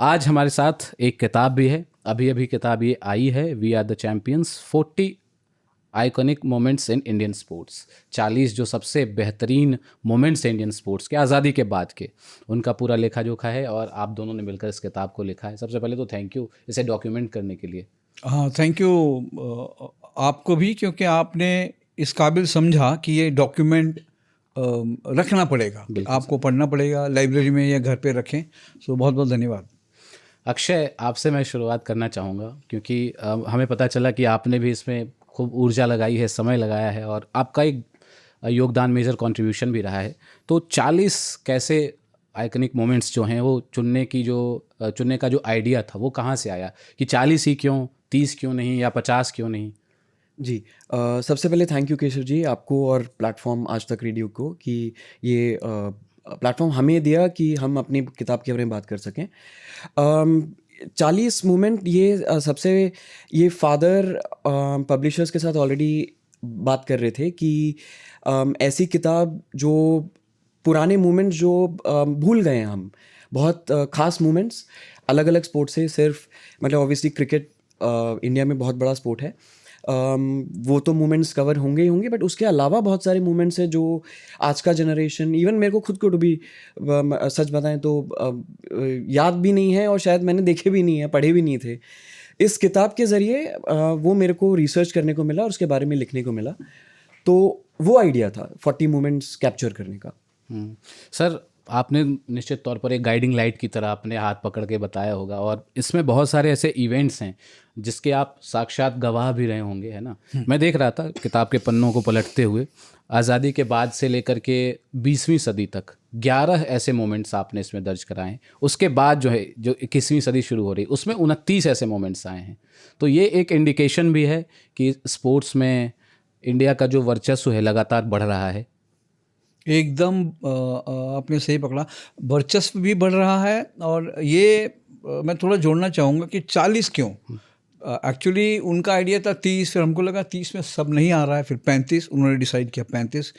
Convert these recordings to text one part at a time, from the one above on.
आज हमारे साथ एक किताब भी है, अभी अभी किताब ये आई है, we are the champions 40 iconic moments in Indian sports. 40 जो सबसे बेहतरीन मोमेंट्स इंडियन स्पोर्ट्स के, आज़ादी के बाद के, उनका पूरा लेखा जोखा है और आप दोनों ने मिलकर इस किताब को लिखा है। सबसे पहले तो थैंक यू इसे डॉक्यूमेंट करने के लिए। हाँ, थैंक यू आपको भी, क्योंकि आपने इस काबिल समझा कि ये डॉक्यूमेंट रखना पड़ेगा, आपको पढ़ना पड़ेगा, लाइब्रेरी में या घर पे रखें। सो बहुत बहुत धन्यवाद। अक्षय, आपसे मैं शुरुआत करना चाहूँगा क्योंकि हमें पता चला कि आपने भी इसमें खूब ऊर्जा लगाई है, समय लगाया है और आपका एक योगदान, मेजर कंट्रीब्यूशन भी रहा है। तो 40 कैसे आइकनिक मोमेंट्स जो हैं वो चुनने का जो आइडिया था वो कहाँ से आया कि 40 ही क्यों, 30 क्यों नहीं या 50 क्यों नहीं? जी, सबसे पहले थैंक यू केशव जी, आपको और प्लेटफॉर्म आज तक रेडियो को कि ये प्लेटफॉर्म हमें दिया कि हम अपनी किताब के बारे में बात कर सकें। 40 मूमेंट ये सबसे ये फादर पब्लिशर्स के साथ ऑलरेडी बात कर रहे थे कि ऐसी किताब जो पुराने मोमेंट्स जो भूल गए हैं हम, बहुत ख़ास मोमेंट्स अलग अलग स्पोर्ट से, सिर्फ मतलब ऑब्वियसली क्रिकेट इंडिया में बहुत बड़ा स्पोर्ट है, वो तो मोमेंट्स कवर होंगे ही होंगे, बट उसके अलावा बहुत सारे मोमेंट्स हैं जो आज का जनरेशन, इवन मेरे को खुद को भी सच बताएं तो याद भी नहीं है और शायद मैंने देखे भी नहीं है, पढ़े भी नहीं थे। इस किताब के ज़रिए वो मेरे को रिसर्च करने को मिला और उसके बारे में लिखने को मिला, तो वो आइडिया था 40 मोमेंट्स कैप्चर करने का। सर, आपने निश्चित तौर पर एक गाइडिंग लाइट की तरह अपने हाथ पकड़ के बताया होगा और इसमें बहुत सारे ऐसे इवेंट्स हैं जिसके आप साक्षात गवाह भी रहे होंगे, है ना? मैं देख रहा था किताब के पन्नों को पलटते हुए, आज़ादी के बाद से लेकर के 20वीं सदी तक 11 ऐसे मोमेंट्स आपने इसमें दर्ज कराए हैं। उसके बाद जो है, जो 21वीं सदी शुरू हो रही, उसमें 29 ऐसे मोमेंट्स आए हैं। तो ये एक इंडिकेशन भी है कि स्पोर्ट्स में इंडिया का जो वर्चस्व है लगातार बढ़ रहा है। एकदम आपने सही पकड़ा, वर्चस्व भी बढ़ रहा है। और ये मैं थोड़ा जोड़ना चाहूँगा कि 40 क्यों। एक्चुअली उनका आइडिया था 30, फिर हमको लगा 30 में सब नहीं आ रहा है, फिर 35 उन्होंने डिसाइड किया 35।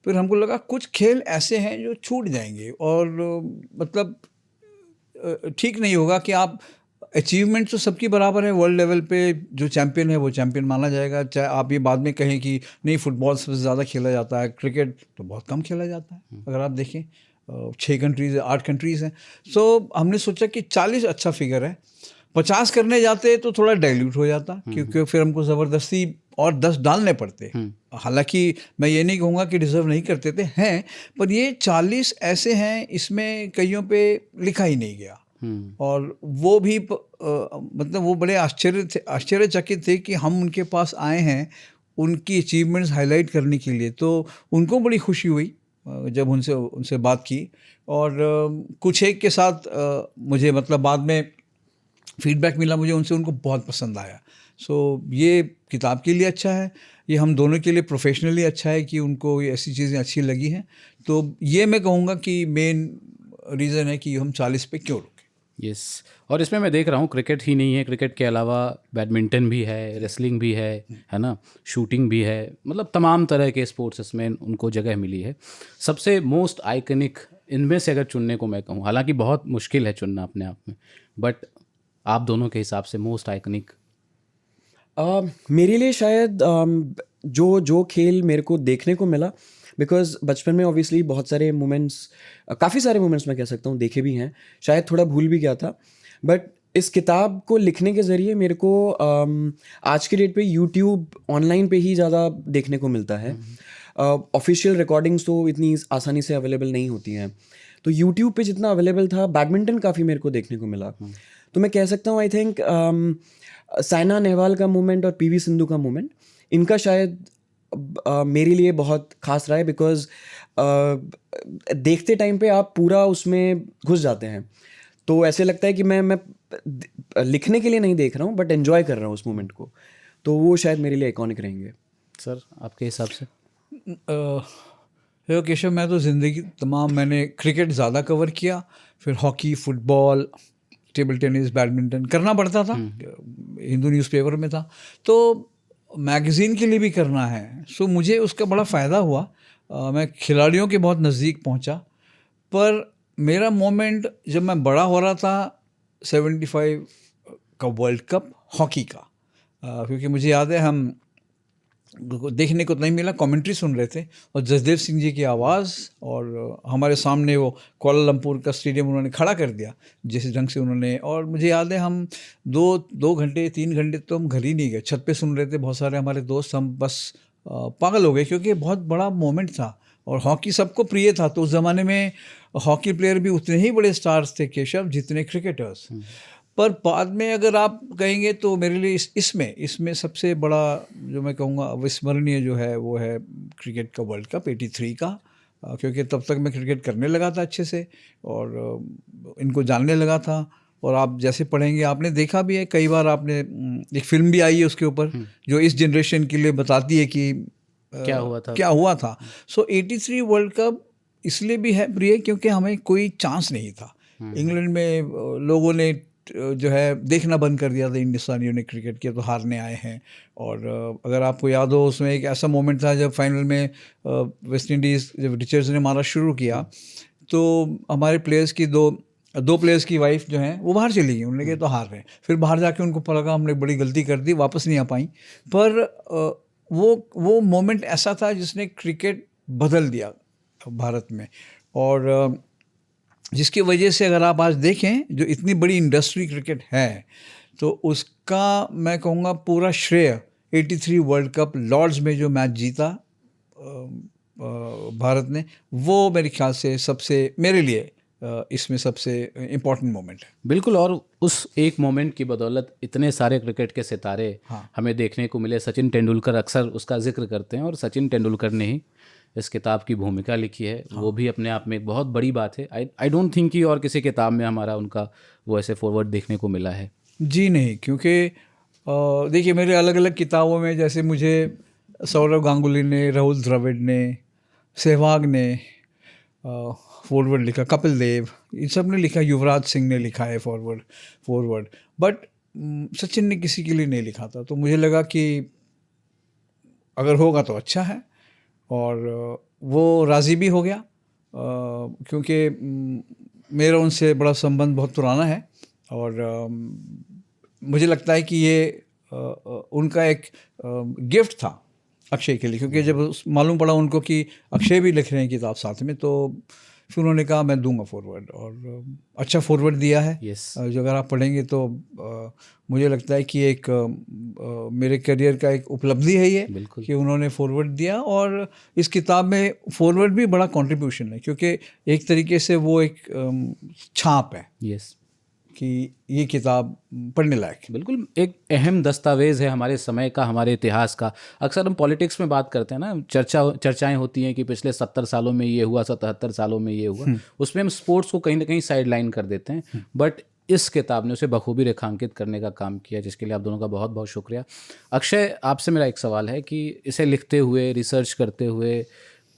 फिर हमको लगा कुछ खेल ऐसे हैं जो छूट जाएंगे और मतलब ठीक नहीं होगा कि आप अचीवमेंट तो सबकी बराबर है, वर्ल्ड लेवल पे जो चैम्पियन है वो चैम्पियन माना जाएगा, चाहे आप ये बाद में कहें कि नहीं फुटबॉल सबसे ज़्यादा खेला जाता है, क्रिकेट तो बहुत कम खेला जाता है। अगर आप देखें 6 कंट्रीज़ है, 8 कंट्रीज़ हैं। सो हमने सोचा कि 40 अच्छा फिगर है, 50 करने जाते तो थोड़ा डाइल्यूट हो जाता, क्योंकि फिर हमको ज़बरदस्ती और 10 डालने पड़ते। हालांकि मैं ये नहीं कहूँगा कि डिज़र्व नहीं करते थे, हैं, पर ये 40 ऐसे हैं, इसमें कईयों पे लिखा ही नहीं गया। और वो भी मतलब वो बड़े आश्चर्यचकित थे कि हम उनके पास आए हैं उनकी अचीवमेंट्स हाईलाइट करने के लिए। तो उनको बड़ी खुशी हुई जब उनसे बात की। और कुछ एक के साथ मुझे मतलब बाद में फीडबैक मिला मुझे उनसे, उनको बहुत पसंद आया। सो ये किताब के लिए अच्छा है, ये हम दोनों के लिए प्रोफेशनली अच्छा है कि उनको ये ऐसी चीज़ें अच्छी लगी हैं। तो ये मैं कहूँगा कि मेन रीज़न है कि हम 40 पे क्यों रुके। यस, और इसमें मैं देख रहा हूँ क्रिकेट ही नहीं है, क्रिकेट के अलावा बैडमिंटन भी है, रेसलिंग भी है ना, शूटिंग भी है, मतलब तमाम तरह के स्पोर्ट्स इसमें उनको जगह मिली है। सबसे मोस्ट आइकनिक इनमें से अगर चुनने को मैं कहूँ, हालांकि बहुत मुश्किल है चुनना अपने आप में, बट आप दोनों के हिसाब से मोस्ट आइकनिक? मेरे लिए शायद जो खेल मेरे को देखने को मिला, बिकॉज बचपन में ऑब्वियसली बहुत सारे मोमेंट्स, काफ़ी सारे मोमेंट्स मैं कह सकता हूँ देखे भी हैं, शायद थोड़ा भूल भी गया था, बट इस किताब को लिखने के ज़रिए मेरे को आज के डेट पे यूट्यूब ऑनलाइन पे ही ज़्यादा देखने को मिलता है। ऑफिशियल रिकॉर्डिंग्स तो इतनी आसानी से अवेलेबल नहीं होती हैं, तो यूट्यूब पे जितना अवेलेबल था, बैडमिंटन काफ़ी मेरे को देखने को मिला। तो मैं कह सकता हूँ आई थिंक साइना नेहवाल का मूवमेंट और पीवी सिंधु का मूवमेंट, इनका शायद मेरे लिए बहुत खास रहा है, बिकॉज देखते टाइम पे आप पूरा उसमें घुस जाते हैं, तो ऐसे लगता है कि मैं लिखने के लिए नहीं देख रहा हूँ बट एंजॉय कर रहा हूँ उस मोमेंट को, तो वो शायद मेरे लिए आइकॉनिक रहेंगे। सर, आपके हिसाब से? केशव, मैं तो ज़िंदगी तमाम मैंने क्रिकेट ज़्यादा कवर किया, फिर hockey, football, table tennis, badminton करना पड़ता था, हिंदू न्यूज़पेपर में था, तो मैगज़ीन के लिए भी करना है। सो मुझे उसका बड़ा फ़ायदा हुआ, मैं खिलाड़ियों के बहुत नज़दीक पहुंचा। पर मेरा मोमेंट जब मैं बड़ा हो रहा था 75 का वर्ल्ड कप हॉकी का, क्योंकि मुझे याद है हम देखने को नहीं मिला, कमेंट्री सुन रहे थे और जसदेव सिंह जी की आवाज़, और हमारे सामने वो कोलालमपुर का स्टेडियम उन्होंने खड़ा कर दिया जिस ढंग से उन्होंने। और मुझे याद है हम 2 घंटे 3 घंटे तो हम घर ही नहीं गए, छत पे सुन रहे थे बहुत सारे हमारे दोस्त, हम बस पागल हो गए क्योंकि बहुत बड़ा मोमेंट था और हॉकी सबको प्रिय था। तो उस ज़माने में हॉकी प्लेयर भी उतने ही बड़े स्टार्स थे केशव जितने क्रिकेटर्स। पर बाद में अगर आप कहेंगे तो मेरे लिए इसमें सबसे बड़ा जो मैं कहूँगा अविस्मरणीय जो है वो है क्रिकेट का वर्ल्ड कप 83 का, क्योंकि तब तक मैं क्रिकेट करने लगा था अच्छे से और इनको जानने लगा था। और आप जैसे पढ़ेंगे, आपने देखा भी है कई बार, आपने एक फिल्म भी आई है उसके ऊपर जो इस जनरेशन के लिए बताती है कि क्या हुआ था। सो 83 वर्ल्ड कप इसलिए भी है प्रिय क्योंकि हमें कोई चांस नहीं था। इंग्लैंड में लोगों ने जो है देखना बंद कर दिया था हिंदुस्तानियों ने क्रिकेट के, तो हारने आए हैं। और अगर आपको याद हो उसमें एक ऐसा मोमेंट था जब फाइनल में वेस्ट इंडीज़ जब रिचर्ड्स ने मारा शुरू किया तो हमारे प्लेयर्स की दो प्लेयर्स की वाइफ जो हैं वो बाहर चली गई, उन्होंने कहा तो हार रहे हैं। फिर बाहर जाके उनको पता लगा हमने बड़ी गलती कर दी, वापस नहीं आ पाई। पर वो मोमेंट ऐसा था जिसने क्रिकेट बदल दिया भारत में, और जिसकी वजह से अगर आप आज देखें जो इतनी बड़ी इंडस्ट्री क्रिकेट है तो उसका मैं कहूँगा पूरा श्रेय 83 वर्ल्ड कप लॉर्ड्स में जो मैच जीता भारत ने, वो मेरे ख्याल से सबसे मेरे लिए इसमें सबसे इम्पोर्टेंट मोमेंट है। बिल्कुल, और उस एक मोमेंट की बदौलत इतने सारे क्रिकेट के सितारे हमें देखने को मिले। सचिन तेंदुलकर अक्सर उसका जिक्र करते हैं और सचिन तेंदुलकर ने ही इस किताब की भूमिका लिखी है। वो भी अपने आप में एक बहुत बड़ी बात है। आई डोंट थिंक कि और किसी किताब में हमारा उनका वो ऐसे फॉरवर्ड देखने को मिला है। जी नहीं, क्योंकि देखिए मेरे अलग अलग किताबों में जैसे मुझे सौरव गांगुली ने, राहुल द्रविड़ ने, सहवाग ने फॉरवर्ड लिखा, कपिल देव, इन सब ने लिखा, युवराज सिंह ने लिखा है फॉरवर्ड, बट सचिन ने किसी के लिए नहीं लिखा था। तो मुझे लगा कि अगर होगा तो अच्छा है, और वो राज़ी भी हो गया क्योंकि मेरा उनसे बड़ा संबंध बहुत पुराना है। और मुझे लगता है कि ये उनका एक गिफ्ट था अक्षय के लिए, क्योंकि जब मालूम पड़ा उनको कि अक्षय भी लिख रहे हैं किताब साथ में, तो फिर उन्होंने कहा मैं दूंगा फॉरवर्ड, और अच्छा फॉरवर्ड दिया है। जो अगर आप पढ़ेंगे तो मुझे लगता है कि एक मेरे करियर का एक उपलब्धि है ये कि उन्होंने फॉरवर्ड दिया। और इस किताब में फॉरवर्ड भी बड़ा कंट्रीब्यूशन है क्योंकि एक तरीके से वो एक छाप है कि ये किताब पढ़ने लायक। बिल्कुल, एक अहम दस्तावेज़ है हमारे समय का, हमारे इतिहास का। अक्सर हम पॉलिटिक्स में बात करते हैं ना, चर्चाएं होती हैं कि पिछले 70 सालों में ये हुआ, 77 सालों में ये हुआ। उसमें हम स्पोर्ट्स को कहीं ना कहीं साइड लाइन कर देते हैं, बट इस किताब ने उसे बखूबी रेखांकित करने का काम किया, जिसके लिए आप दोनों का बहुत बहुत शुक्रिया। अक्षय, आपसे मेरा एक सवाल है कि इसे लिखते हुए, रिसर्च करते हुए,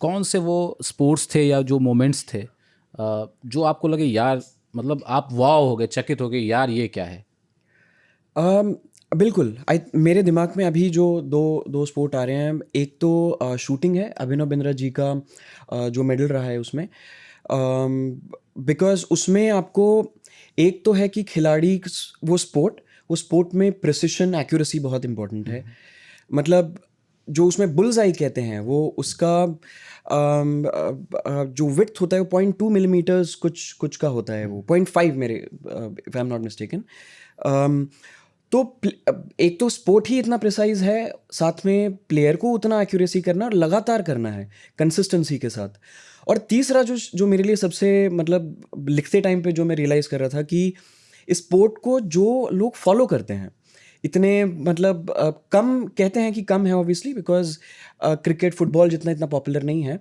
कौन से वो स्पोर्ट्स थे या जो मोमेंट्स थे जो आपको लगे यार, मतलब आप वाव हो गए, चकित हो गए, यार ये क्या है? बिल्कुल, मेरे दिमाग में अभी जो दो स्पोर्ट आ रहे हैं, एक तो शूटिंग है, अभिनव बिंद्रा जी का जो मेडल रहा है उसमें, बिकॉज उसमें आपको एक तो है कि खिलाड़ी वो स्पोर्ट में प्रिसिशन, एक्यूरेसी बहुत इंपॉर्टेंट है। मतलब जो उसमें बुल्स आई कहते हैं, वो उसका जो विड्थ होता है वो 0.2 मिलीमीटर्स कुछ का होता है, वो 0.5 मेरे, if I am not mistaken. तो एक तो स्पोर्ट ही इतना प्रिसाइज है, साथ में प्लेयर को उतना एक्यूरेसी करना और लगातार करना है कंसिस्टेंसी के साथ। और तीसरा जो मेरे लिए सबसे मतलब लिखते टाइम पे जो मैं रियलाइज़ कर रहा था कि स्पोर्ट को जो लोग फॉलो करते हैं इतने मतलब कम, कहते हैं कि कम है ऑब्वियसली बिकॉज क्रिकेट फुटबॉल जितना इतना पॉपुलर नहीं है,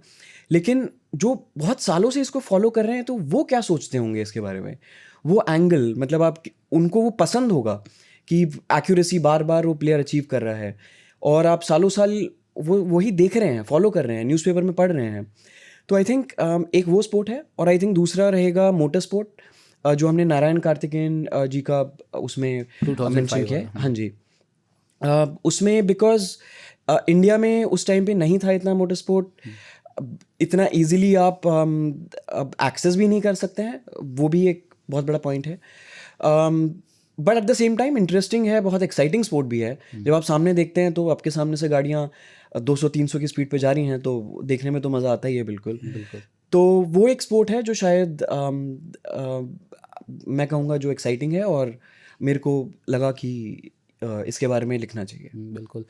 लेकिन जो बहुत सालों से इसको फॉलो कर रहे हैं तो वो क्या सोचते होंगे इसके बारे में, वो एंगल, मतलब आप उनको वो पसंद होगा कि एक्यूरेसी बार बार वो प्लेयर अचीव कर रहा है और आप सालों साल वही देख रहे हैं, फॉलो कर रहे हैं, न्यूज़पेपर में पढ़ रहे हैं। तो आई थिंक एक वो स्पोर्ट है, और आई थिंक दूसरा रहेगा मोटर स्पोर्ट, जो हमने नारायण कार्तिकेयन जी का उसमें मेंशन किया है। हाँ जी, उसमें बिकॉज इंडिया में उस टाइम पे नहीं था इतना मोटर स्पोर्ट, इतना इजीली आप एक्सेस भी नहीं कर सकते हैं, वो भी एक बहुत बड़ा पॉइंट है। But at the same time interesting है, बहुत एक्साइटिंग स्पोर्ट भी है। जब आप सामने देखते हैं तो आपके सामने से गाड़ियाँ 200-300 की स्पीड पे जा रही हैं, तो देखने में तो मज़ा आता ही है बिल्कुल। तो वो एक स्पोर्ट है जो शायद मैं कहूँगा जो एक्साइटिंग है, और मेरे को लगा कि इसके बारे में लिखना चाहिए। बिल्कुल।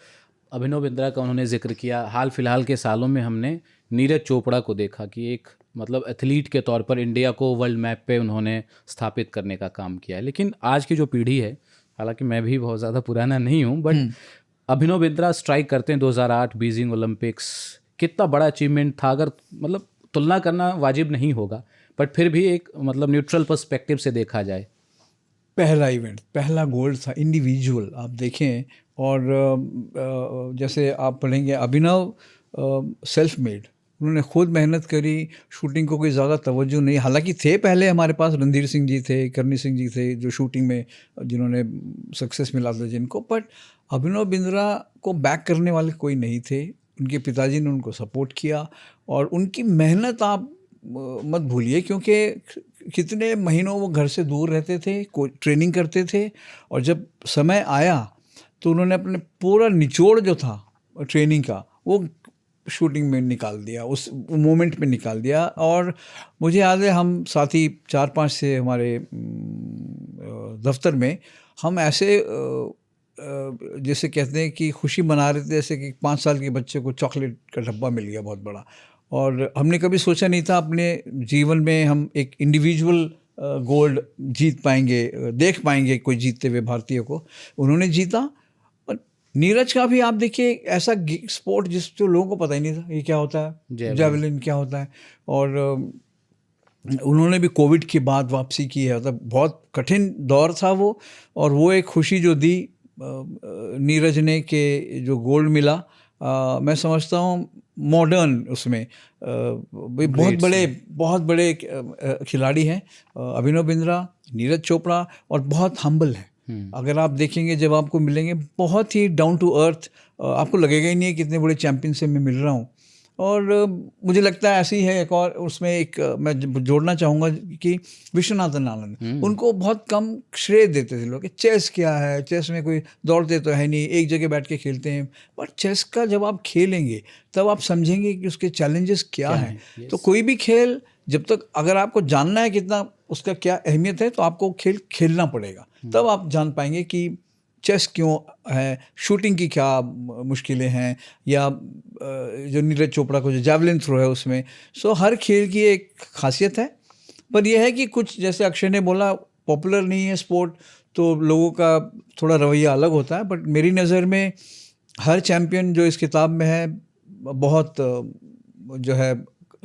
अभिनव बिंद्रा का उन्होंने जिक्र किया। हाल फिलहाल के सालों में हमने नीरज चोपड़ा को देखा कि एक मतलब एथलीट के तौर पर इंडिया को वर्ल्ड मैप पे उन्होंने स्थापित करने का काम किया है। लेकिन आज की जो पीढ़ी है, हालांकि मैं भी बहुत ज़्यादा पुराना नहीं हूँ, बट अभिनव बिंद्रा स्ट्राइक करते हैं 2008 बीजिंग ओलंपिक्स, कितना बड़ा अचीवमेंट था। अगर मतलब तुलना करना वाजिब नहीं होगा, बट फिर भी एक मतलब न्यूट्रल पर्सपेक्टिव से देखा जाए, पहला इवेंट, पहला गोल्ड था इंडिविजुअल, आप देखें। और जैसे आप पढ़ेंगे अभिनव सेल्फ मेड, उन्होंने खुद मेहनत करी, शूटिंग को कोई ज़्यादा तवज्जो नहीं। हालांकि थे पहले हमारे पास रणधीर सिंह जी थे, करनी सिंह जी थे, जो शूटिंग में जिन्होंने सक्सेस मिला था जिनको, बट अभिनव बिंद्रा को बैक करने वाले कोई नहीं थे। उनके पिताजी ने उनको सपोर्ट किया, और उनकी मेहनत आप मत भूलिए, क्योंकि कितने महीनों वो घर से दूर रहते थे, कोई ट्रेनिंग करते थे, और जब समय आया तो उन्होंने अपने पूरा निचोड़ जो था ट्रेनिंग का वो शूटिंग में निकाल दिया, उस मोमेंट में निकाल दिया। और मुझे याद है हम साथी 4-5 से हमारे दफ्तर में हम ऐसे जैसे कहते हैं कि खुशी मना रहे थे, जैसे कि 5 साल के बच्चे को चॉकलेट का डब्बा मिल गया बहुत बड़ा। और हमने कभी सोचा नहीं था अपने जीवन में हम एक इंडिविजुअल गोल्ड जीत पाएंगे, देख पाएंगे कोई जीतते हुए भारतीय को। उन्होंने जीता। और नीरज का भी आप देखिए, ऐसा स्पोर्ट जो लोगों को पता ही नहीं था ये क्या होता है, जेवलिन क्या होता है। और उन्होंने भी कोविड के बाद वापसी की है, मतलब बहुत कठिन दौर था वो, और वो एक खुशी जो दी नीरज ने के जो गोल्ड मिला, मैं समझता हूँ मॉडर्न उसमें बहुत बड़े खिलाड़ी हैं अभिनव बिंद्रा, नीरज चोपड़ा, और बहुत हम्बल है। अगर आप देखेंगे, जब आपको मिलेंगे, बहुत ही डाउन टू अर्थ, आपको लगेगा ही नहीं कितने बड़े चैंपियन से मैं मिल रहा हूँ। और मुझे लगता है ऐसी ही है एक और, उसमें एक मैं जोड़ना चाहूँगा कि विश्वनाथन आनंद, उनको बहुत कम श्रेय देते थे लोग कि चेस क्या है, चेस में कोई दौड़ते तो है नहीं, एक जगह बैठ के खेलते हैं। पर चेस का जब आप खेलेंगे तब आप समझेंगे कि उसके चैलेंजेस क्या हैं। तो कोई भी खेल, जब तक अगर आपको जानना है कितना उसका क्या अहमियत है, तो आपको खेल खेलना पड़ेगा, तब आप जान पाएंगे कि चेस क्यों है, शूटिंग की क्या मुश्किलें हैं, या जो नीरज चोपड़ा को जो जैवलिन थ्रो है उसमें। सो हर खेल की एक खासियत है। पर यह है कि कुछ, जैसे अक्षय ने बोला, पॉपुलर नहीं है स्पोर्ट, तो लोगों का थोड़ा रवैया अलग होता है। बट मेरी नज़र में हर चैम्पियन जो इस किताब में है बहुत जो है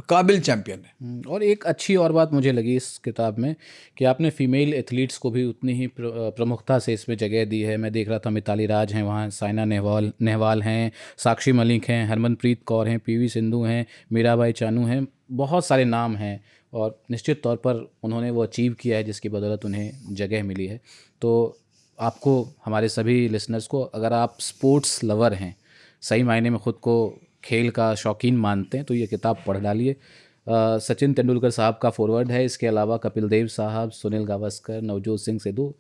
काबिल चैम्पियन है। और एक अच्छी और बात मुझे लगी इस किताब में कि आपने फीमेल एथलीट्स को भी उतनी ही प्रमुखता से इसमें जगह दी है। मैं देख रहा था मिताली राज हैं वहाँ, साइना नेहवाल हैं, साक्षी मलिक हैं, हरमनप्रीत कौर हैं, पीवी सिंधु हैं, मीराबाई चानू हैं, बहुत सारे नाम हैं। और निश्चित तौर पर उन्होंने वो अचीव किया है जिसकी बदौलत उन्हें जगह मिली है। तो आपको, हमारे सभी लिसनर्स को, अगर आप स्पोर्ट्स लवर हैं, सही मायने में ख़ुद को खेल का शौकीन मानते हैं, तो ये किताब पढ़ डालिए। सचिन तेंदुलकर साहब का फॉरवर्ड है, इसके अलावा कपिल देव साहब, सुनील गावस्कर, नवजोत सिंह सिद्धू,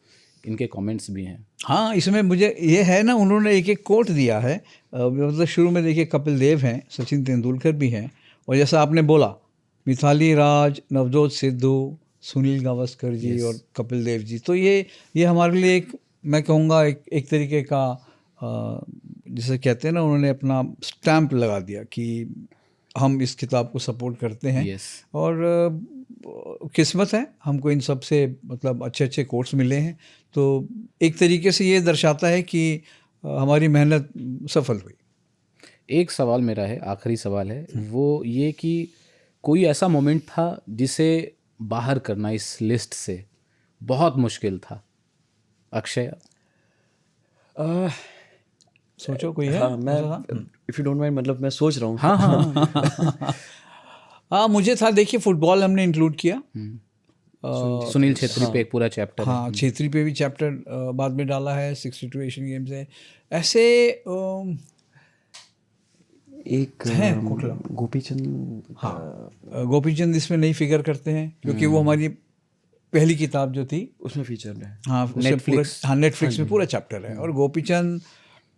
इनके कमेंट्स भी हैं। हाँ, इसमें मुझे ये है ना, उन्होंने एक एक कोट दिया है। मतलब शुरू में देखिए कपिल देव हैं, सचिन तेंदुलकर भी हैं, और जैसा आपने बोला मिताली राज, नवजोत सिद्धू, सुनील गावस्कर जी और कपिल देव जी। तो ये हमारे लिए एक, मैं कहूँगा एक तरीके का जैसे कहते हैं ना, उन्होंने अपना स्टैंप लगा दिया कि हम इस किताब को सपोर्ट करते हैं। और किस्मत है हमको इन सब से, मतलब अच्छे कोर्स मिले हैं। तो एक तरीके से ये दर्शाता है कि हमारी मेहनत सफल हुई। एक सवाल मेरा है, आखिरी सवाल है, वो ये कि कोई ऐसा मोमेंट था जिसे बाहर करना इस लिस्ट से बहुत मुश्किल था? अक्षय, सोचो कोई है? हाँ, मैं इफ़ यू डोंट माइंड, मतलब मैं सोच रहा हूँ। हाँ। हाँ, मुझे था, देखिए फुटबॉल हमने इंक्लूड किया, सुनील छेत्री पे एक पूरा चैप्टर। हाँ, छेत्री पे भी चैप्टर बाद में डाला है, 62 एशियन गेम्स है। ऐसे एक है गोपीचंद। हाँ, गोपीचंद इसमें नहीं फिगर करते हैं, क्योंकि वो हमारी पहली किताब जो थी उसमें फीचर है। हाँ उसमें पूरा, हाँ नेटफ्लिक्स में पूरा चैप्टर है। और गोपीचंद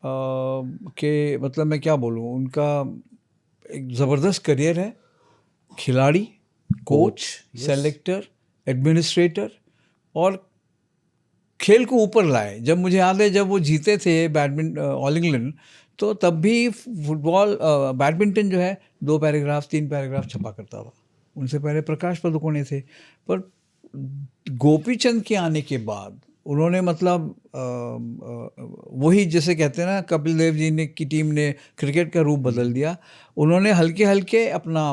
के मतलब मैं क्या बोलूँ, उनका एक ज़बरदस्त करियर है, खिलाड़ी, कोच, सेलेक्टर, एडमिनिस्ट्रेटर, और खेल को ऊपर लाए। जब मुझे याद है जब वो जीते थे बैडमिंटन ऑल इंग्लैंड, तो तब भी फुटबॉल बैडमिंटन जो है 2 पैराग्राफ 3 पैराग्राफ छपा करता था। उनसे पहले प्रकाश पादुकोणे थे। पर गोपीचंद के आने के बाद उन्होंने मतलब वही जैसे कहते हैं ना, कपिल देव जी ने की टीम ने क्रिकेट का रूप बदल दिया। उन्होंने हल्के हल्के अपना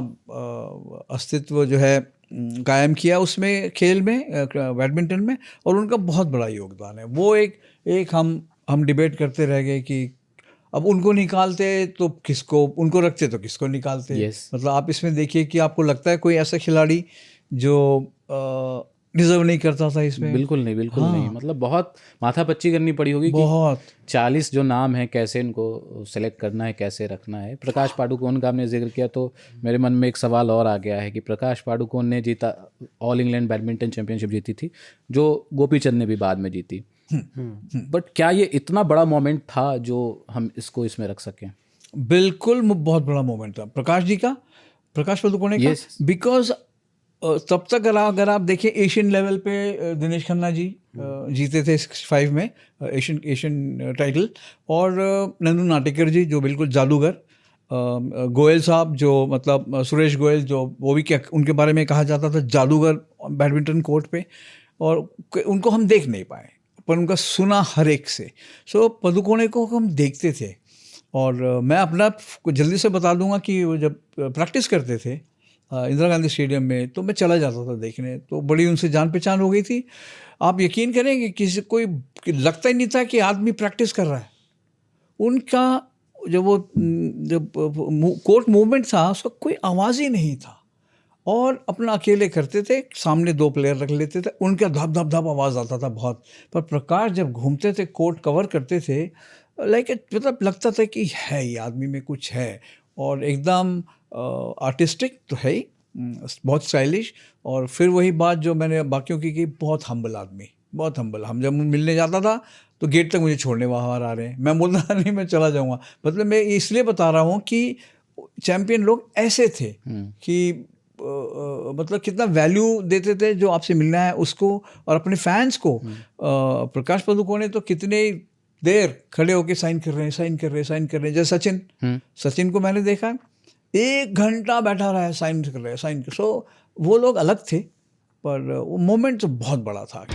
अस्तित्व जो है कायम किया उसमें, खेल में, बैडमिंटन में, और उनका बहुत बड़ा योगदान है। वो एक हम डिबेट करते रह गए कि अब उनको निकालते तो किसको, उनको रखते तो किसको निकालते। मतलब आप इसमें देखिए कि आपको लगता है कोई ऐसा खिलाड़ी जो डिजर्व नहीं करता था इसमें? बिल्कुल नहीं, बिल्कुल नहीं। मतलब बहुत माथापच्ची करनी पड़ी होगी बहुत। कि 40 जो नाम है कैसे इनको सेलेक्ट करना है, कैसे रखना है। प्रकाश पादुकोण का आपने जिक्र किया तो मेरे मन में एक सवाल और आ गया है कि प्रकाश पादुकोण ने जीता, ऑल इंग्लैंड बैडमिंटन चैंपियनशिप जीती थी, जो गोपीचंद ने भी बाद में जीती। बट क्या ये इतना बड़ा मोमेंट था जो हम इसको इसमें रख सकें? बिल्कुल बहुत बड़ा मोमेंट था प्रकाश जी का, प्रकाश पादुकोणे का। बिकॉज तब तक अगर आप देखें एशियन लेवल पे दिनेश खन्ना जी जीते थे 65 में एशियन टाइटल, और नंदू नाटेकर जी जो बिल्कुल जादूगर, गोयल साहब जो मतलब सुरेश गोयल जो वो भी क्या उनके बारे में कहा जाता था जादूगर बैडमिंटन कोर्ट पे, और उनको हम देख नहीं पाए पर उनका सुना हर एक से। सो पादुकोणे को हम देखते थे। और मैं अपना जल्दी से बता दूंगा कि वो जब प्रैक्टिस करते थे इंदिरा गांधी स्टेडियम में, तो मैं चला जाता था देखने। तो बड़ी उनसे जान पहचान हो गई थी। आप यकीन करेंगे किसी कोई लगता ही नहीं था कि आदमी प्रैक्टिस कर रहा है। उनका जब कोर्ट मूवमेंट था उसका कोई आवाज़ ही नहीं था, और अपना अकेले करते थे, सामने 2 प्लेयर रख लेते थे, उनका धप धप धप आवाज़ आता था बहुत। पर प्रकाश जब घूमते थे, कोर्ट कवर करते थे, लाइक मतलब लगता था कि है ये आदमी में कुछ है, और एकदम आर्टिस्टिक तो है ही, बहुत स्टाइलिश। और फिर वही बात जो मैंने बाकियों की बहुत हम्बल आदमी, बहुत हम्बल। हम जब मिलने जाता था तो गेट तक मुझे छोड़ने बाहर आ रहे हैं, मैं बोलता नहीं मैं चला जाऊँगा। मतलब मैं इसलिए बता रहा हूँ कि चैम्पियन लोग ऐसे थे कि मतलब कितना वैल्यू देते थे जो आपसे मिलना है उसको, और अपने फैंस को। प्रकाश पादुकोणे तो कितने देर खड़े होके साइन कर रहे हैं। जैसे सचिन को मैंने देखा 1 घंटा बैठा रहा है, साइन कर रहे हैं। सो वो लोग अलग थे, पर वो मोमेंट तो बहुत बड़ा था।